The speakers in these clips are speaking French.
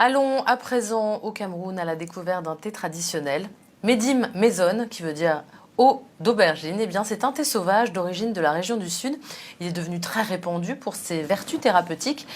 Allons à présent au Cameroun à la découverte d'un thé traditionnel, Medim Maison, qui veut dire eau d'aubergine. Eh bien, c'est un thé sauvage d'origine de la région du Sud. Il est devenu très répandu pour ses vertus thérapeutiques.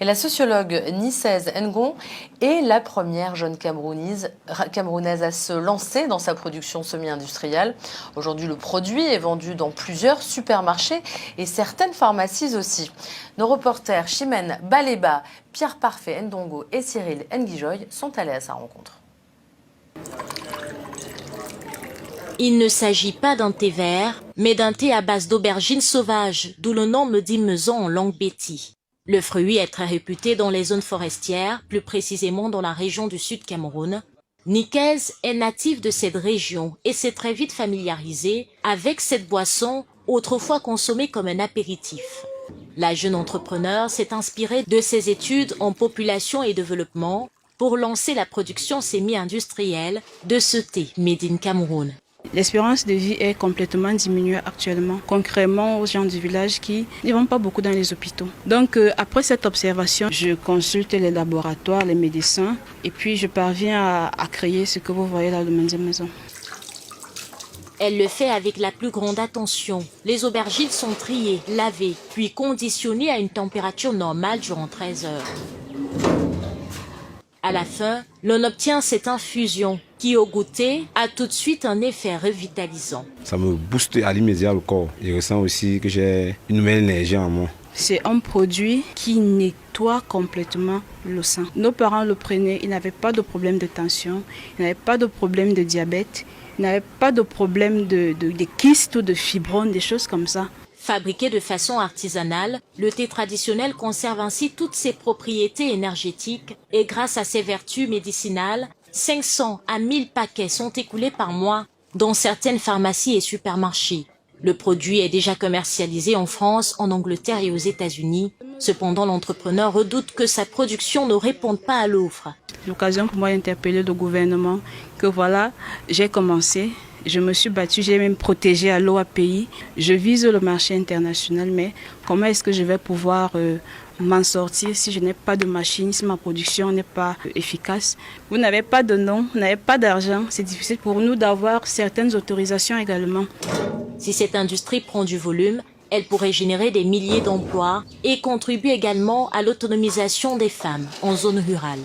Et la sociologue Nicèse Ngon est la première jeune camerounaise à se lancer dans sa production semi-industrielle. Aujourd'hui, le produit est vendu dans plusieurs supermarchés et certaines pharmacies aussi. Nos reporters Chimène Baleba, Pierre Parfait Ndongo et Cyril Nguijoy sont allés à sa rencontre. Il ne s'agit pas d'un thé vert, mais d'un thé à base d'aubergines sauvages, d'où le nom Medim Maison en langue béti. Le fruit est très réputé dans les zones forestières, plus précisément dans la région du Sud Cameroun. Nikez est natif de cette région et s'est très vite familiarisé avec cette boisson, autrefois consommée comme un apéritif. La jeune entrepreneur s'est inspirée de ses études en population et développement pour lancer la production semi-industrielle de ce thé made in Cameroun. L'espérance de vie est complètement diminuée actuellement, concrètement aux gens du village qui ne vont pas beaucoup dans les hôpitaux. Donc après cette observation, je consulte les laboratoires, les médecins et puis je parviens à créer ce que vous voyez là, le Medim Maison. Elle le fait avec la plus grande attention. Les aubergines sont triées, lavées, puis conditionnées à une température normale durant 13 heures. À la fin, l'on obtient cette infusion qui, au goûter, a tout de suite un effet revitalisant. Ça me booste à l'immédiat le corps. Je ressens aussi que j'ai une nouvelle énergie en moi. C'est un produit qui nettoie complètement le sang. Nos parents le prenaient, ils n'avaient pas de problème de tension, ils n'avaient pas de problème de diabète, ils n'avaient pas de problème de kystes ou de fibromes, des choses comme ça. Fabriqué de façon artisanale, le thé traditionnel conserve ainsi toutes ses propriétés énergétiques et grâce à ses vertus médicinales, 500 à 1000 paquets sont écoulés par mois dans certaines pharmacies et supermarchés. Le produit est déjà commercialisé en France, en Angleterre et aux États-Unis. Cependant, l'entrepreneur redoute que sa production ne réponde pas à l'offre. L'occasion pour moi d'interpeller le gouvernement que voilà, j'ai commencé. Je me suis battue, j'ai même protégé à l'OAPI. Je vise le marché international, mais comment est-ce que je vais pouvoir m'en sortir si je n'ai pas de machine, si ma production n'est pas efficace? Vous n'avez pas de nom, vous n'avez pas d'argent. C'est difficile pour nous d'avoir certaines autorisations également. Si cette industrie prend du volume, elle pourrait générer des milliers d'emplois et contribuer également à l'autonomisation des femmes en zone rurale.